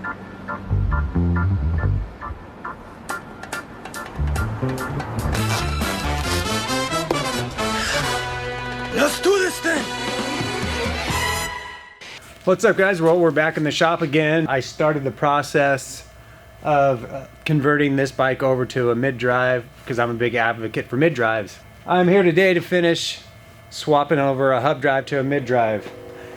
Let's do this thing! What's up, guys? Well, we're back in the shop again. I started the process of converting this bike over to a mid-drive because I'm a big advocate for mid-drives. I'm here today to finish swapping over a hub drive to a mid-drive.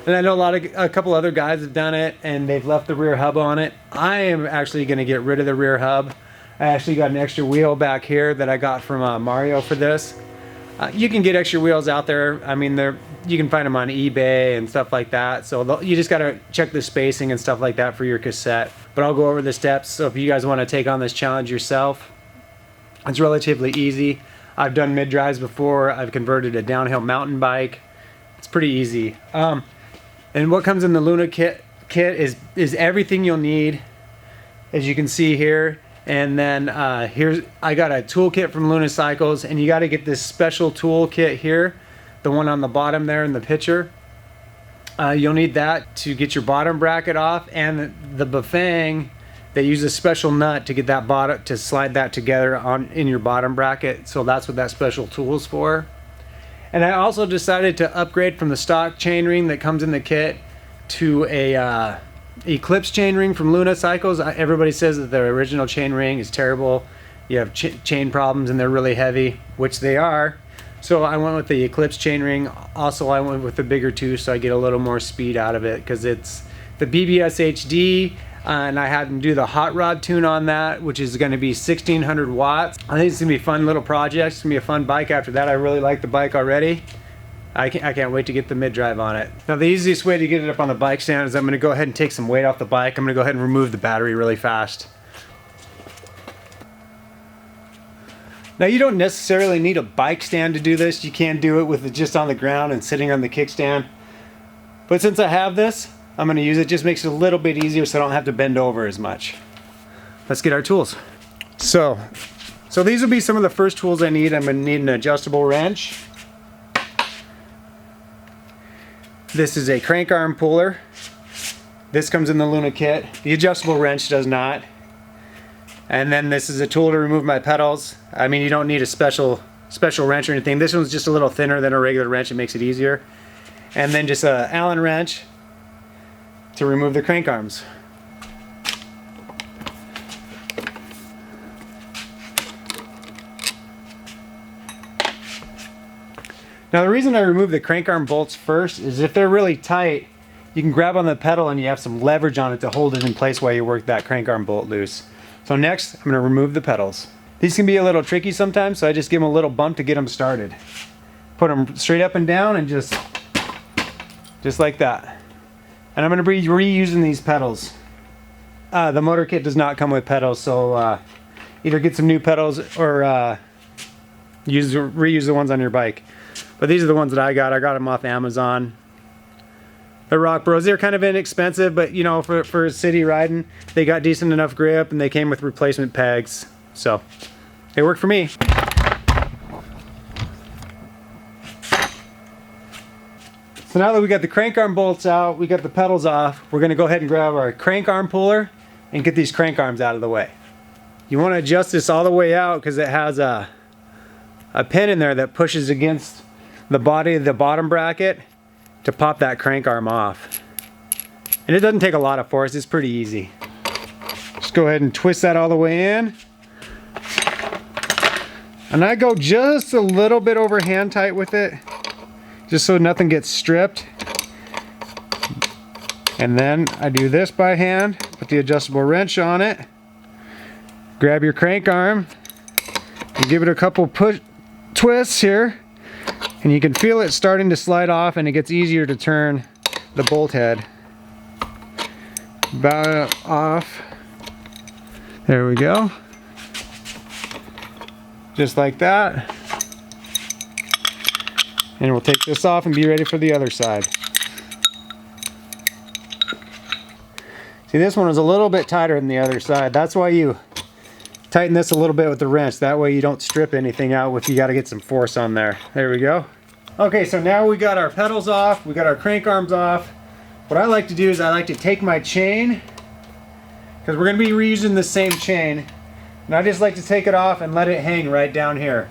And I know a couple other guys have done it and they've left the rear hub on it. I am actually going to get rid of the rear hub. I actually got an extra wheel back here that I got from Mario for this. You can get extra wheels out there. I mean, you can find them on eBay and stuff like that. So you just gotta check the spacing and stuff like that for your cassette. But I'll go over the steps. So if you guys want to take on this challenge yourself, it's relatively easy. I've done mid-drives before. I've converted a downhill mountain bike. It's pretty easy. And what comes in the Luna kit is everything you'll need, as you can see here. And then I got a toolkit from Luna Cycles, and you got to get this special toolkit here, the one on the bottom there in the picture. You'll need that to get your bottom bracket off, and the Bafang, they use a special nut to get that bottom, to slide that together in your bottom bracket. So that's what that special tool is for. And I also decided to upgrade from the stock chainring that comes in the kit to a Eclipse chainring from Luna Cycles. Everybody says that their original chainring is terrible. You have chain problems and they're really heavy, which they are. So I went with the Eclipse chainring. Also, I went with the bigger tooth so I get a little more speed out of it because it's the BBS HD, and I had them do the hot rod tune on that, which is going to be 1600 watts. I think it's going to be a fun little project. It's going to be a fun bike after that. I really like the bike already. I can't wait to get the mid-drive on it. Now the easiest way to get it up on the bike stand is I'm going to go ahead and take some weight off the bike. I'm going to go ahead and remove the battery really fast. Now you don't necessarily need a bike stand to do this. You can do it with it just on the ground and sitting on the kickstand. But since I have this, I'm going to use it. It just makes it a little bit easier so I don't have to bend over as much. Let's get our tools. So these will be some of the first tools I need. I'm going to need an adjustable wrench. This is a crank arm puller. This comes in the Luna kit. The adjustable wrench does not. And then this is a tool to remove my pedals. I mean, you don't need a special wrench or anything. This one's just a little thinner than a regular wrench. It makes it easier. And then just an Allen wrench to remove the crank arms. Now the reason I remove the crank arm bolts first is if they're really tight, you can grab on the pedal and you have some leverage on it to hold it in place while you work that crank arm bolt loose. So next, I'm going to remove the pedals. These can be a little tricky sometimes, so I just give them a little bump to get them started. Put them straight up and down and just like that. And I'm going to be reusing these pedals. The motor kit does not come with pedals, so either get some new pedals or reuse the ones on your bike. But these are the ones that I got. I got them off Amazon. They're Rock Bros. They're kind of inexpensive, but you know, for city riding, they got decent enough grip and they came with replacement pegs. So they work for me. So now that we got the crank arm bolts out, we got the pedals off, we're going to go ahead and grab our crank arm puller and get these crank arms out of the way. You want to adjust this all the way out because it has a pin in there that pushes against the body of the bottom bracket to pop that crank arm off. And it doesn't take a lot of force, it's pretty easy. Just go ahead and twist that all the way in. And I go just a little bit over hand tight with it, just so nothing gets stripped. And then I do this by hand, put the adjustable wrench on it, grab your crank arm, and give it a couple push twists here, and you can feel it starting to slide off, and it gets easier to turn the bolt head about off. There we go, just like that. And we'll take this off and be ready for the other side. See, this one is a little bit tighter than the other side. That's why you tighten this a little bit with the wrench. That way you don't strip anything out if you got to get some force on there. There we go. Okay, so now we got our pedals off, we got our crank arms off. What I like to do is I like to take my chain because we're going to be reusing the same chain. And I just like to take it off and let it hang right down here.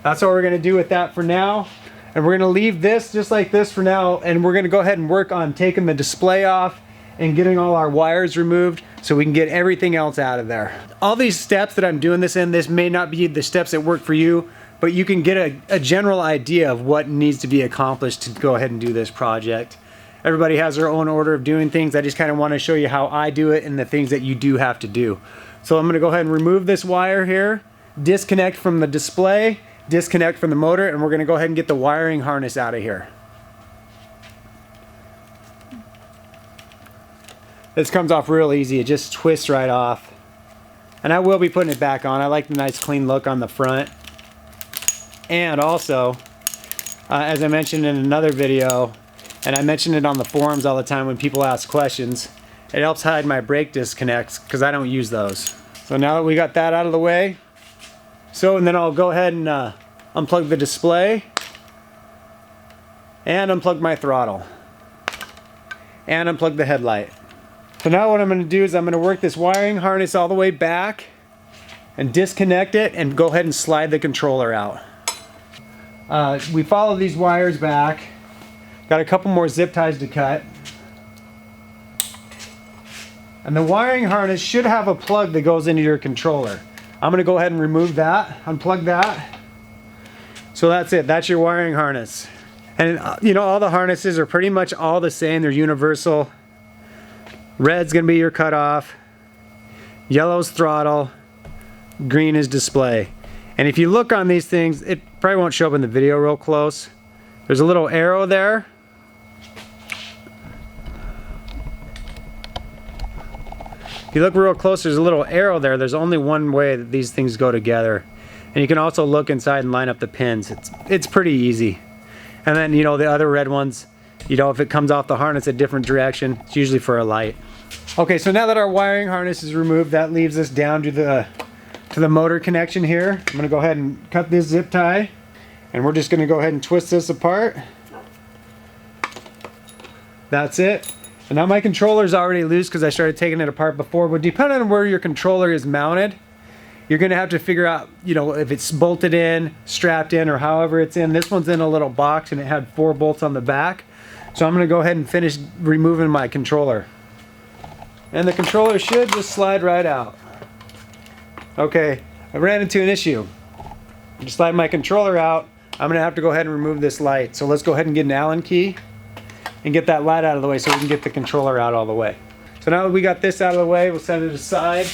That's what we're going to do with that for now. And we're going to leave this just like this for now, and we're going to go ahead and work on taking the display off and getting all our wires removed so we can get everything else out of there. All these steps that I'm doing this in, this may not be the steps that work for you, but you can get a general idea of what needs to be accomplished to go ahead and do this project. Everybody has their own order of doing things. I just kind of want to show you how I do it and the things that you do have to do. So I'm going to go ahead and remove this wire here, disconnect from the display, disconnect from the motor, and we're going to go ahead and get the wiring harness out of here. This comes off real easy. It just twists right off. And I will be putting it back on. I like the nice clean look on the front. And also, as I mentioned in another video, and I mention it on the forums all the time when people ask questions, it helps hide my brake disconnects because I don't use those. So now that we got that out of the way, and then I'll go ahead and unplug the display and unplug my throttle and unplug the headlight. So now what I'm going to do is I'm going to work this wiring harness all the way back and disconnect it and go ahead and slide the controller out. We follow these wires back. Got a couple more zip ties to cut. And the wiring harness should have a plug that goes into your controller. I'm going to go ahead and remove that, unplug that. So that's it. That's your wiring harness. And you know, all the harnesses are pretty much all the same. They're universal. Red's going to be your cutoff. Yellow's throttle. Green is display. And if you look on these things, it probably won't show up in the video real close. There's a little arrow there. If you look real close, there's a little arrow there. There's only one way that these things go together. And you can also look inside and line up the pins. It's pretty easy. And then, you know, the other red ones, you know, if it comes off the harness a different direction, it's usually for a light. Okay, so now that our wiring harness is removed, that leaves us down to the motor connection here. I'm going to go ahead and cut this zip tie, and we're just going to go ahead and twist this apart. That's it. And now my controller is already loose because I started taking it apart before, but depending on where your controller is mounted, you're going to have to figure out, you know, if it's bolted in, strapped in, or however it's in. This one's in a little box and it had 4 bolts on the back. So I'm going to go ahead and finish removing my controller. And the controller should just slide right out. Okay, I ran into an issue. To slide my controller out, I'm going to have to go ahead and remove this light. So let's go ahead and get an Allen key and get that light out of the way so we can get the controller out all the way. So now that we got this out of the way, we'll set it aside.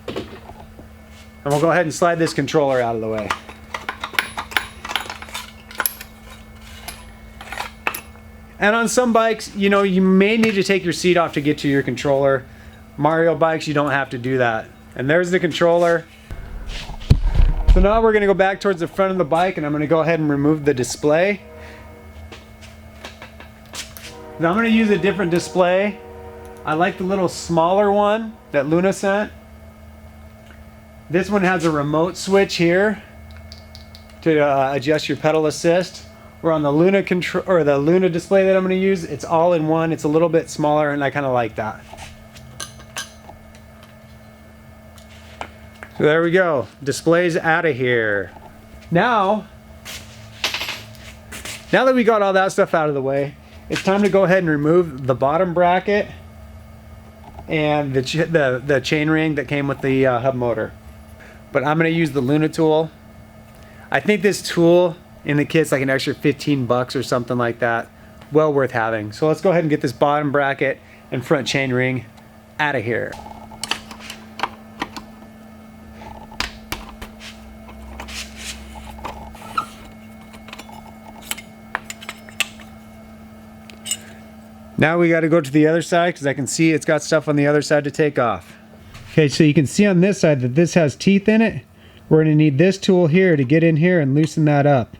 And we'll go ahead and slide this controller out of the way. And on some bikes, you know, you may need to take your seat off to get to your controller. Mario bikes, you don't have to do that. And there's the controller. So now we're going to go back towards the front of the bike, and I'm going to go ahead and remove the display. Now I'm going to use a different display. I like the little smaller one that Luna sent. This one has a remote switch here to adjust your pedal assist. Where on the Luna Luna display that I'm going to use, it's all in one. It's a little bit smaller, and I kind of like that. So there we go. Display's out of here. Now that we got all that stuff out of the way, it's time to go ahead and remove the bottom bracket and the chain ring that came with the hub motor. But I'm going to use the Luna tool. I think this tool in the kit's like an extra 15 bucks or something like that. Well worth having. So let's go ahead and get this bottom bracket and front chain ring out of here. Now we got to go to the other side because I can see it's got stuff on the other side to take off. Okay, so you can see on this side that this has teeth in it. We're going to need this tool here to get in here and loosen that up.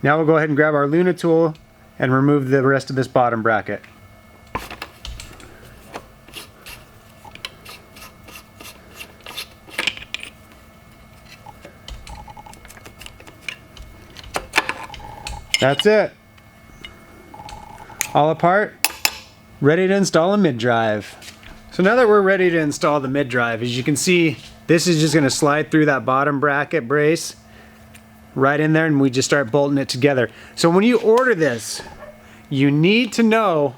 Now we'll go ahead and grab our Luna tool and remove the rest of this bottom bracket. That's it. All apart, ready to install a mid-drive. So now that we're ready to install the mid-drive, as you can see, this is just gonna slide through that bottom bracket brace right in there, and we just start bolting it together. So when you order this, you need to know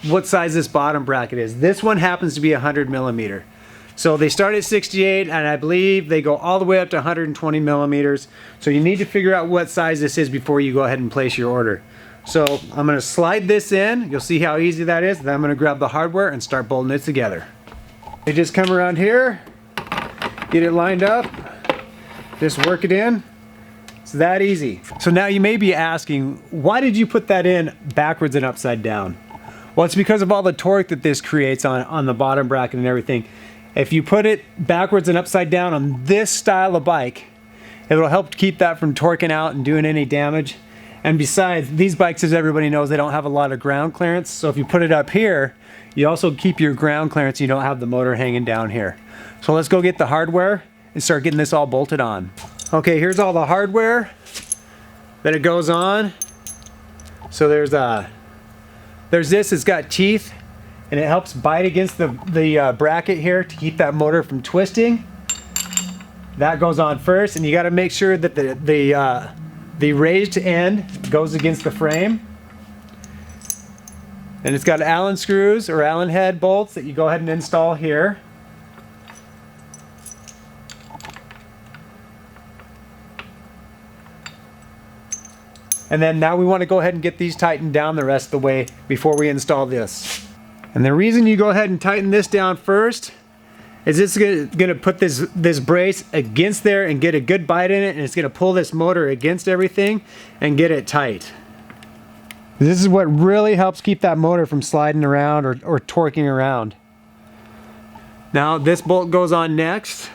what size this bottom bracket is. This one happens to be 100 millimeter. So they start at 68, and I believe they go all the way up to 120 millimeters. So you need to figure out what size this is before you go ahead and place your order. So I'm gonna slide this in. You'll see how easy that is. Then I'm gonna grab the hardware and start bolting it together. You just come around here, get it lined up, just work it in. It's that easy. So now you may be asking, why did you put that in backwards and upside down? Well, it's because of all the torque that this creates on the bottom bracket and everything. If you put it backwards and upside down on this style of bike, it'll help keep that from torquing out and doing any damage. And besides, these bikes, as everybody knows, they don't have a lot of ground clearance. So if you put it up here, you also keep your ground clearance. You don't have the motor hanging down here. So let's go get the hardware and start getting this all bolted on. Okay, here's all the hardware that it goes on. So there's this, it's got teeth, and it helps bite against the bracket here to keep that motor from twisting. That goes on first, and you got to make sure that the raised end goes against the frame. And it's got Allen screws or Allen head bolts that you go ahead and install here. And then now we want to go ahead and get these tightened down the rest of the way before we install this. And the reason you go ahead and tighten this down first is it's going to put this brace against there and get a good bite in it, and it's going to pull this motor against everything and get it tight. This is what really helps keep that motor from sliding around or torquing around. Now this bolt goes on next.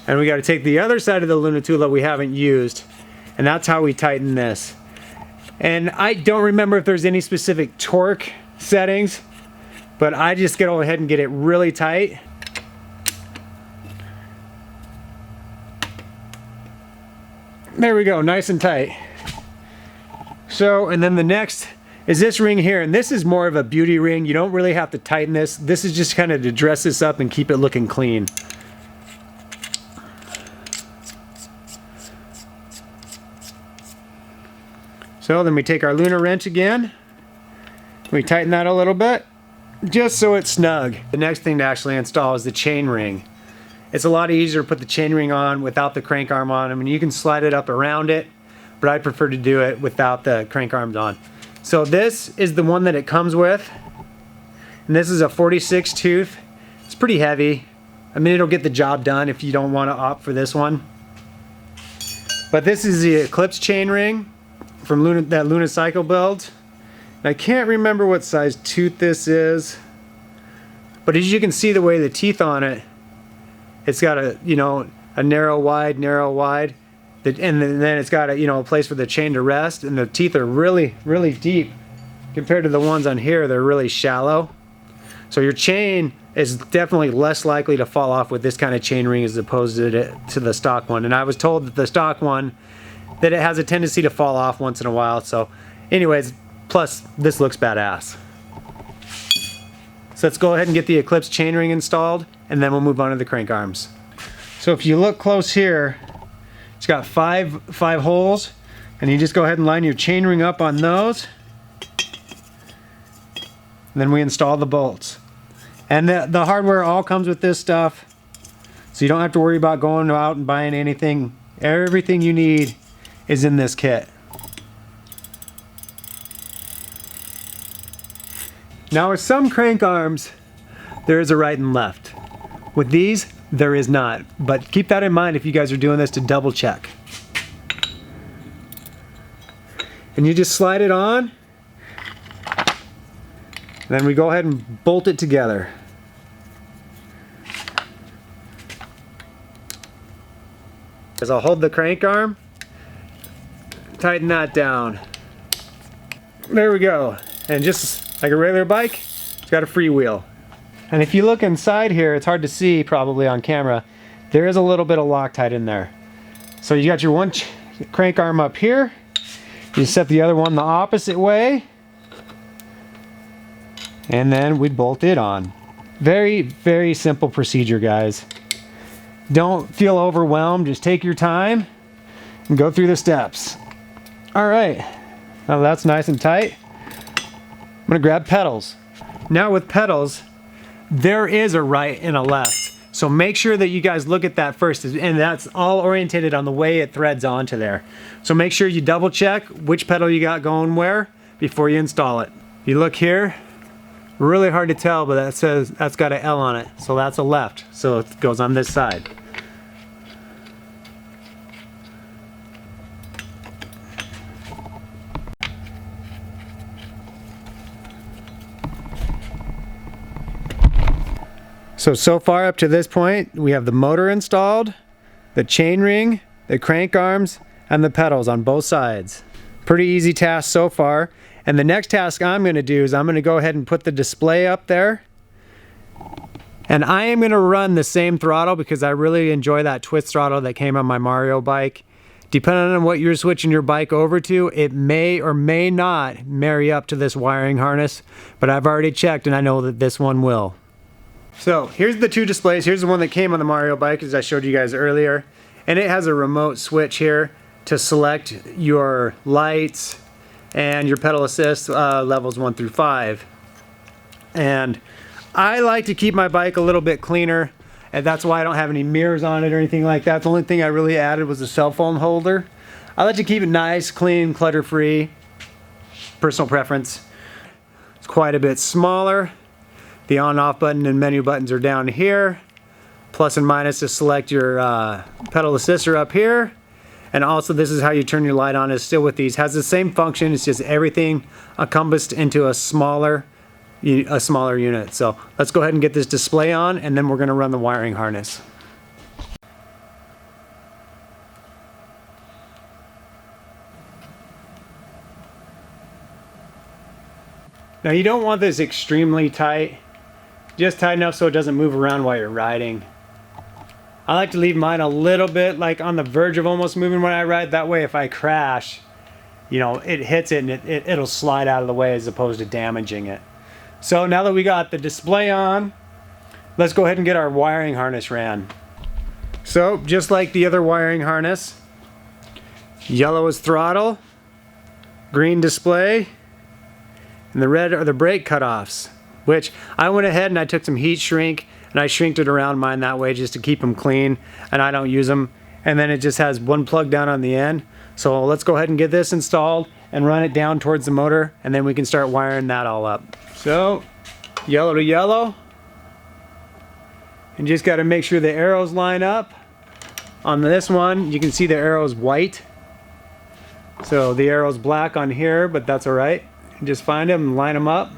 And we got to take the other side of the Luna tool that we haven't used, and that's how we tighten this. And I don't remember if there's any specific torque settings, but I just go ahead and get it really tight. There we go, nice and tight. So, and then the next is this ring here, and this is more of a beauty ring. You don't really have to tighten this. This is just kind of to dress this up and keep it looking clean. So then we take our Luna wrench again, we tighten that a little bit, just so it's snug. The next thing to actually install is the chain ring. It's a lot easier to put the chain ring on without the crank arm on. I mean, you can slide it up around it, but I prefer to do it without the crank arms on. So this is the one that it comes with, and this is a 46 tooth. It's pretty heavy. I mean, it'll get the job done if you don't want to opt for this one. But this is the Eclipse chain ring from that Luna Cycle build. And I can't remember what size tooth this is, but as you can see the way the teeth on it, it's got a narrow wide, and then it's got a place for the chain to rest, and the teeth are really deep compared to the ones on here. They're really shallow, so your chain is definitely less likely to fall off with this kind of chain ring as opposed to the stock one. And I was told that the stock one, that it has a tendency to fall off once in a while. So anyways, plus this looks badass. So let's go ahead and get the Eclipse chainring installed, and then we'll move on to the crank arms. So if you look close here, it's got five holes, and you just go ahead and line your chainring up on those. And then we install the bolts. And the hardware all comes with this stuff, so you don't have to worry about going out and buying anything. Everything you need is in this kit. Now with some crank arms, there is a right and left. With these, there is not. But keep that in mind if you guys are doing this, to double check. And you just slide it on. Then we go ahead and bolt it together. As I'll hold the crank arm, tighten that down. There we go. And just like a regular bike, it's got a freewheel. And if you look inside here, it's hard to see probably on camera, there is a little bit of Loctite in there. So you got your one crank arm up here. You set the other one the opposite way. And then we bolt it on. Very, very simple procedure, guys. Don't feel overwhelmed. Just take your time and go through the steps. All right. Now that's nice and tight. I'm gonna grab pedals. Now with pedals, there is a right and a left. So make sure that you guys look at that first, and that's all orientated on the way it threads onto there. So make sure you double check which pedal you got going where before you install it. You look here, really hard to tell, but that says that's got an L on it. So that's a left, so it goes on this side. So far up to this point, we have the motor installed, the chain ring, the crank arms, and the pedals on both sides. Pretty easy task so far. And the next task I'm going to do is I'm going to go ahead and put the display up there. And I am going to run the same throttle because I really enjoy that twist throttle that came on my Mario bike. Depending on what you're switching your bike over to, it may or may not marry up to this wiring harness, but I've already checked and I know that this one will. So here's the two displays. Here's the one that came on the Mario bike, as I showed you guys earlier. And it has a remote switch here to select your lights and your pedal assist levels 1 through 5. And I like to keep my bike a little bit cleaner, and that's why I don't have any mirrors on it or anything like that. The only thing I really added was a cell phone holder. I like to keep it nice, clean, clutter-free. Personal preference. It's quite a bit smaller. The on-off button and menu buttons are down here. Plus and minus to select your pedal assist are up here. And also this is how you turn your light on, is still with these. Has the same function, it's just everything encompassed into a smaller unit. So let's go ahead and get this display on, and then we're going to run the wiring harness. Now you don't want this extremely tight. Just tight enough so it doesn't move around while you're riding. I like to leave mine a little bit like on the verge of almost moving when I ride. That way if I crash, you know, it hits it and it'll slide out of the way as opposed to damaging it. So now that we got the display on, let's go ahead and get our wiring harness ran. So just like the other wiring harness, yellow is throttle, green display, and the red are the brake cutoffs. Which I went ahead and I took some heat shrink and I shrinked it around mine that way just to keep them clean, and I don't use them. And then it just has one plug down on the end. So let's go ahead and get this installed and run it down towards the motor, and then we can start wiring that all up. So yellow to yellow, and just got to make sure the arrows line up. On this one you can see the arrow's white, so the arrow's black on here, but that's alright. Just find them and line them up.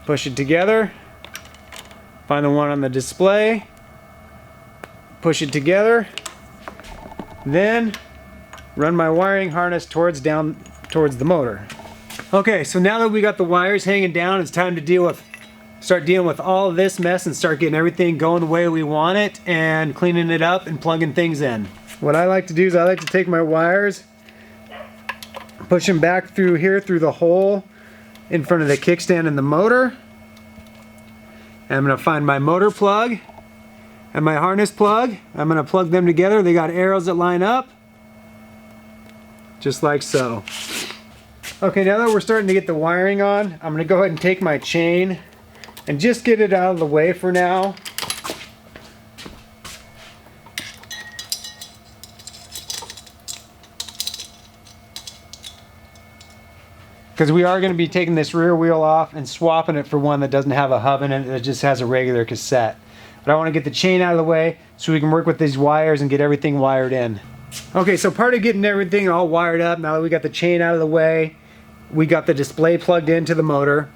Push it together, find the one on the display, push it together, then run my wiring harness down towards the motor. Okay, so now that we got the wires hanging down, it's time to start dealing with all of this mess and start getting everything going the way we want it and cleaning it up and plugging things in. What I like to do is I like to take my wires, push them back through here through the hole in front of the kickstand and the motor. And I'm going to find my motor plug and my harness plug. I'm going to plug them together. They got arrows that line up, just like so. Okay, now that we're starting to get the wiring on, I'm going to go ahead and take my chain and just get it out of the way for now. Because we are going to be taking this rear wheel off and swapping it for one that doesn't have a hub in it, that just has a regular cassette. But I want to get the chain out of the way so we can work with these wires and get everything wired in. Okay, so part of getting everything all wired up, now that we got the chain out of the way, we got the display plugged into the motor.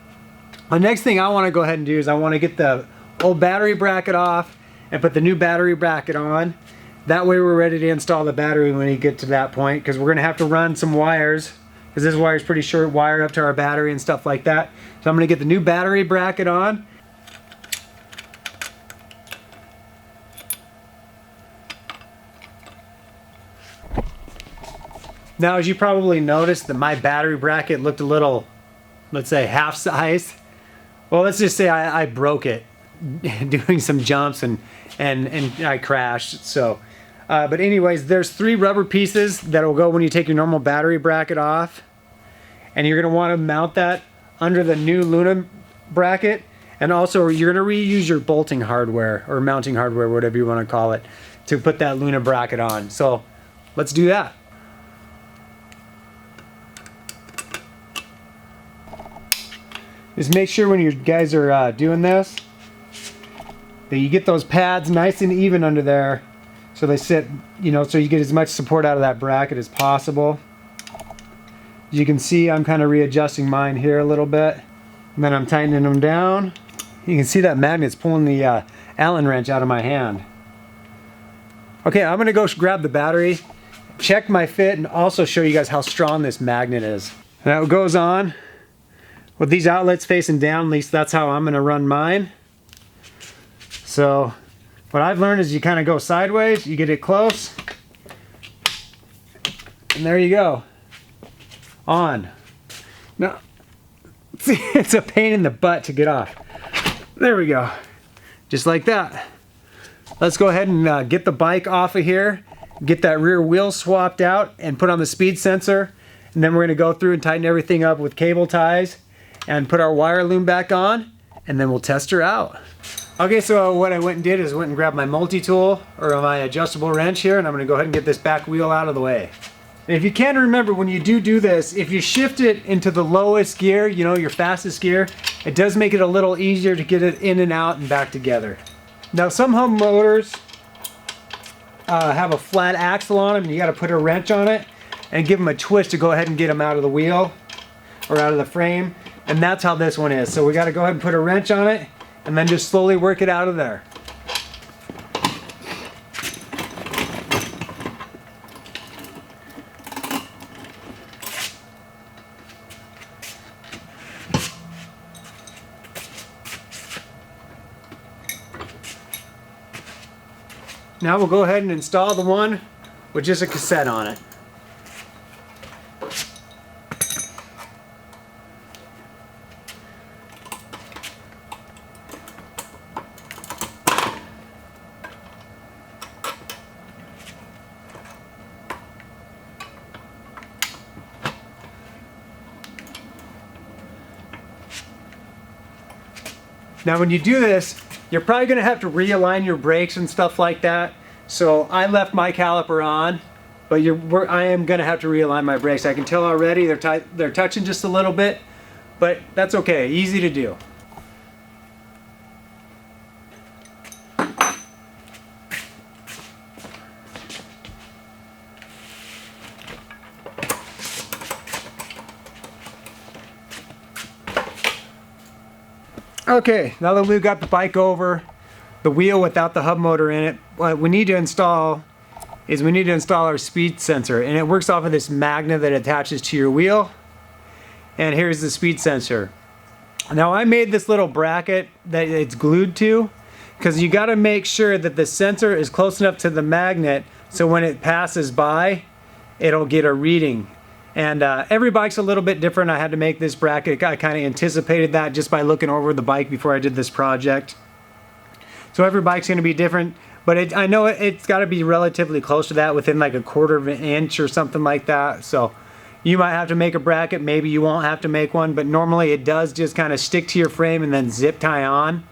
The next thing I want to go ahead and do is I want to get the old battery bracket off and put the new battery bracket on. That way we're ready to install the battery when we get to that point, because we're going to have to run some wires, because this wire is pretty short, wired up to our battery and stuff like that. So I'm going to get the new battery bracket on. Now, as you probably noticed, that my battery bracket looked a little, let's say, half size. Well, let's just say I broke it doing some jumps and I crashed. So, but anyways, there's 3 rubber pieces that will go when you take your normal battery bracket off, and you're gonna want to mount that under the new Luna bracket, and also you're gonna reuse your bolting hardware or mounting hardware, whatever you want to call it, to put that Luna bracket on. So, let's do that. Just make sure when you guys are doing this that you get those pads nice and even under there so they sit, you know, so you get as much support out of that bracket as possible. As you can see, I'm kind of readjusting mine here a little bit, and then I'm tightening them down. You can see that magnet's pulling the Allen wrench out of my hand. Okay, I'm gonna go grab the battery, check my fit, and also show you guys how strong this magnet is. Now it goes on with these outlets facing down. At least that's how I'm gonna run mine. So what I've learned is you kind of go sideways, you get it close, and there you go, on. Now, see, it's a pain in the butt to get off. There we go, just like that. Let's go ahead and get the bike off of here, get that rear wheel swapped out and put on the speed sensor, and then we're gonna go through and tighten everything up with cable ties and put our wire loom back on, and then we'll test her out. Okay, so what I went and did is went and grabbed my multi-tool or my adjustable wrench here, and I'm gonna go ahead and get this back wheel out of the way. And if you can remember, when you do this, if you shift it into the lowest gear, you know, your fastest gear, it does make it a little easier to get it in and out and back together. Now, some hub motors have a flat axle on them, and you gotta put a wrench on it and give them a twist to go ahead and get them out of the wheel or out of the frame. And that's how this one is. So we got to go ahead and put a wrench on it and then just slowly work it out of there. Now we'll go ahead and install the one with just a cassette on it. Now when you do this, you're probably going to have to realign your brakes and stuff like that. So I left my caliper on, but I am going to have to realign my brakes. I can tell already they're touching just a little bit, but that's okay, easy to do. Okay, now that we've got the bike over the wheel without the hub motor in it, what we need to install our speed sensor, and it works off of this magnet that attaches to your wheel. And here's the speed sensor. Now I made this little bracket that it's glued to, because you got to make sure that the sensor is close enough to the magnet so when it passes by, it'll get a reading. And every bike's a little bit different. I had to make this bracket. I kind of anticipated that just by looking over the bike before I did this project. So every bike's going to be different, but I know it's got to be relatively close to that, within like 1/4 of an inch or something like that. So you might have to make a bracket, maybe you won't have to make one, but normally it does just kind of stick to your frame and then zip tie on.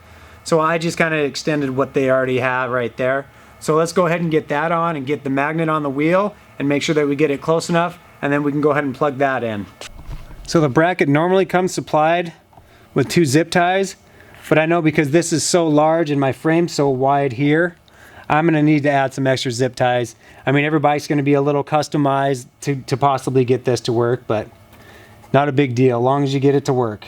So I just kind of extended what they already have right there. So let's go ahead and get that on and get the magnet on the wheel and make sure that we get it close enough, and then we can go ahead and plug that in. So the bracket normally comes supplied with 2 zip ties, but I know because this is so large and my frame's so wide here, I'm going to need to add some extra zip ties. I mean, every bike's going to be a little customized to possibly get this to work, but not a big deal, as long as you get it to work.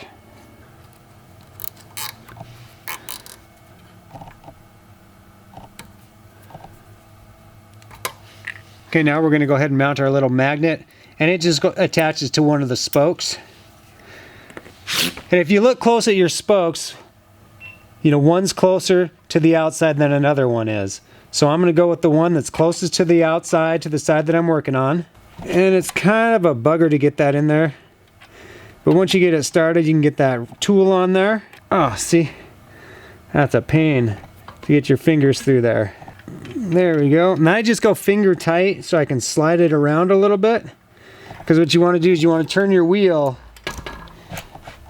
Okay, now we're going to go ahead and mount our little magnet, and it just attaches to one of the spokes. And if you look close at your spokes, you know, one's closer to the outside than another one is. So I'm going to go with the one that's closest to the outside, to the side that I'm working on. And it's kind of a bugger to get that in there. But once you get it started, you can get that tool on there. Oh, see? That's a pain to get your fingers through there. There we go. Now I just go finger tight so I can slide it around a little bit. Because what you want to do is you want to turn your wheel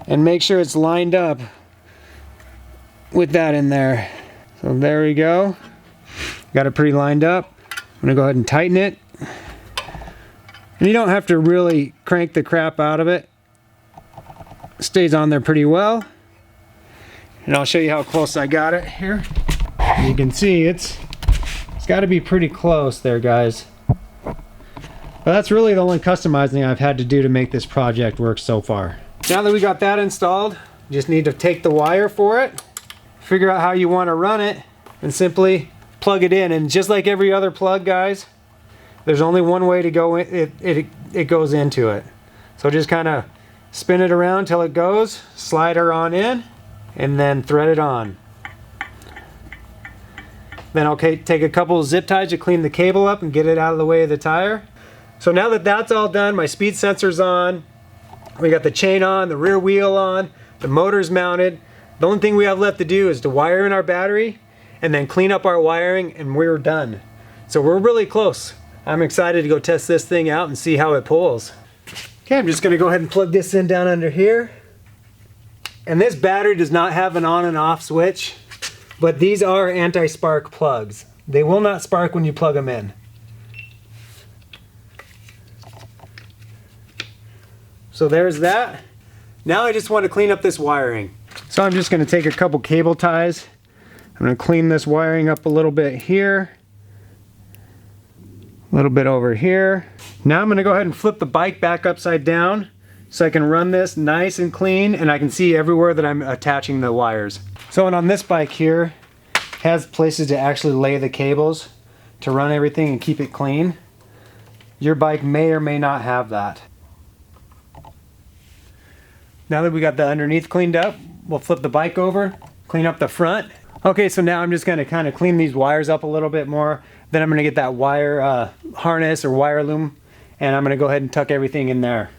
and make sure it's lined up with that in there. So there we go. Got it pretty lined up. I'm going to go ahead and tighten it. And you don't have to really crank the crap out of it. It stays on there pretty well. And I'll show you how close I got it here. You can see it's got to be pretty close there, guys. But that's really the only customizing I've had to do to make this project work so far. Now that we got that installed, you just need to take the wire for it, figure out how you want to run it, and simply plug it in. And just like every other plug, guys, there's only one way to go in, it goes into it. So just kind of spin it around till it goes, slide her on in, and then thread it on. Then I'll take a couple of zip ties to clean the cable up and get it out of the way of the tire. So now that that's all done, my speed sensor's on, we got the chain on, the rear wheel on, the motor's mounted. The only thing we have left to do is to wire in our battery and then clean up our wiring, and we're done. So we're really close. I'm excited to go test this thing out and see how it pulls. Okay, I'm just gonna go ahead and plug this in down under here. And this battery does not have an on and off switch, but these are anti-spark plugs. They will not spark when you plug them in. So there's that. Now I just want to clean up this wiring. So I'm just going to take a couple cable ties. I'm going to clean this wiring up a little bit here. A little bit over here. Now I'm going to go ahead and flip the bike back upside down so I can run this nice and clean, and I can see everywhere that I'm attaching the wires. So and on this bike here, it has places to actually lay the cables to run everything and keep it clean. Your bike may or may not have that. Now that we got the underneath cleaned up, we'll flip the bike over, clean up the front. Okay, so now I'm just going to kind of clean these wires up a little bit more. Then I'm going to get that wire harness or wire loom, and I'm going to go ahead and tuck everything in there.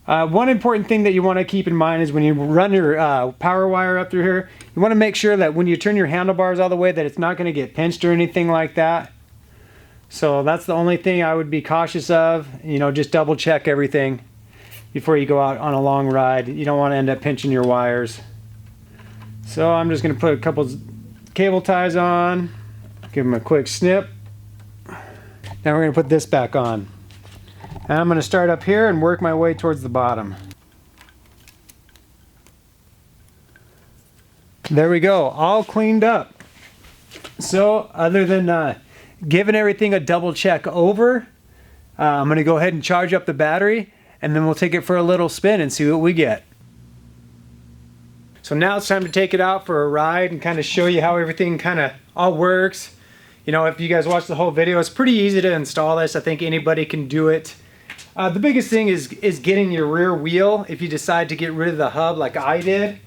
One important thing that you want to keep in mind is when you run your power wire up through here, you want to make sure that when you turn your handlebars all the way that it's not going to get pinched or anything like that. So that's the only thing I would be cautious of. You know, just double check everything before you go out on a long ride. You don't want to end up pinching your wires. So I'm just going to put a couple cable ties on, give them a quick snip. Now we're going to put this back on. And I'm going to start up here and work my way towards the bottom. There we go, all cleaned up. So other than giving everything a double check over, I'm going to go ahead and charge up the battery, and then we'll take it for a little spin and see what we get. So now it's time to take it out for a ride and kind of show you how everything kind of all works. You know, if you guys watch the whole video, it's pretty easy to install this. I think anybody can do it. The biggest thing is getting your rear wheel if you decide to get rid of the hub like I did.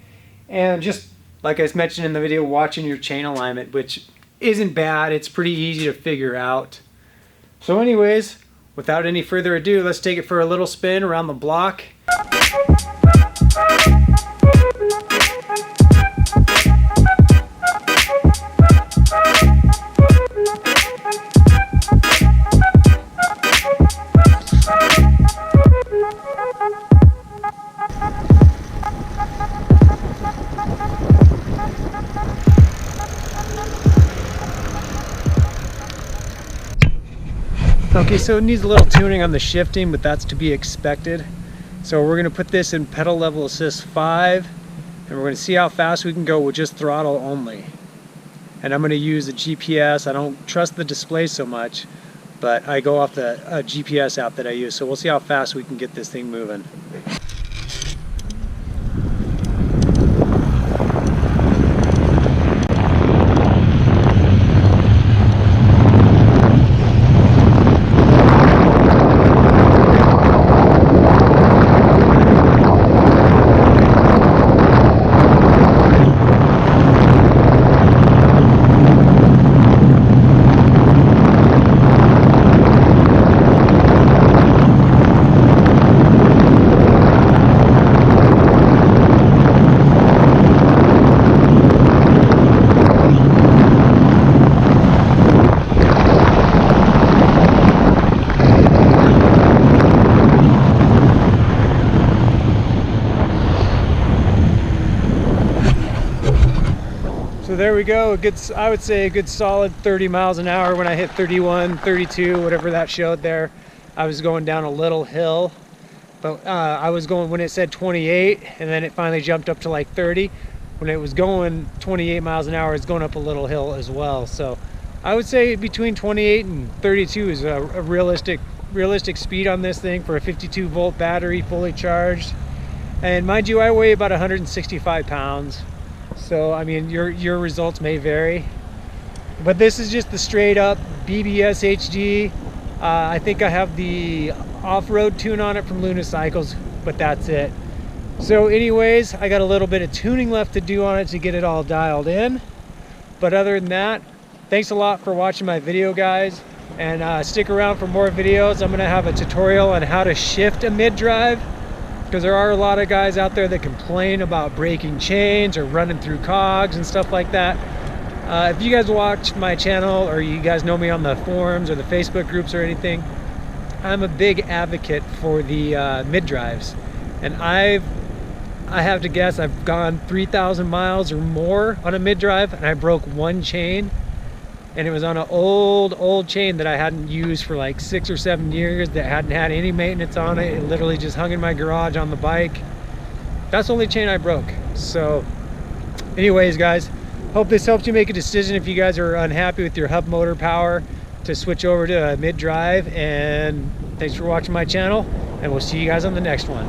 And just like I mentioned in the video, watching your chain alignment, which isn't bad. It's pretty easy to figure out. So anyways, without any further ado, let's take it for a little spin around the block. Okay, so it needs a little tuning on the shifting, but that's to be expected. So we're going to put this in pedal level assist 5, and we're going to see how fast we can go with just throttle only. And I'm going to use the GPS. I don't trust the display so much, but I go off the GPS app that I use. So we'll see how fast we can get this thing moving. So there we go. I would say a good solid 30 miles an hour. When I hit 31, 32, whatever that showed there, I was going down a little hill. But I was going, when it said 28, and then it finally jumped up to like 30. When it was going 28 miles an hour, it's going up a little hill as well. So I would say between 28 and 32 is a realistic speed on this thing for a 52 volt battery, fully charged. And mind you, I weigh about 165 pounds. So I mean, your results may vary. But this is just the straight up BBS HD. I think I have the off-road tune on it from Luna Cycles, but that's it. So anyways, I got a little bit of tuning left to do on it to get it all dialed in. But other than that, thanks a lot for watching my video, guys. And stick around for more videos. I'm gonna have a tutorial on how to shift a mid-drive, because there are a lot of guys out there that complain about breaking chains or running through cogs and stuff like that. If you guys watch my channel, or you guys know me on the forums or the Facebook groups or anything, I'm a big advocate for the mid-drives. And I have to guess I've gone 3,000 miles or more on a mid-drive, and I broke one chain. And it was on an old chain that I hadn't used for like 6 or 7 years, that hadn't had any maintenance on it. It literally just hung in my garage on the bike. That's the only chain I broke. So anyways, guys, hope this helps you make a decision if you guys are unhappy with your hub motor power to switch over to a mid-drive. And thanks for watching my channel, and we'll see you guys on the next one.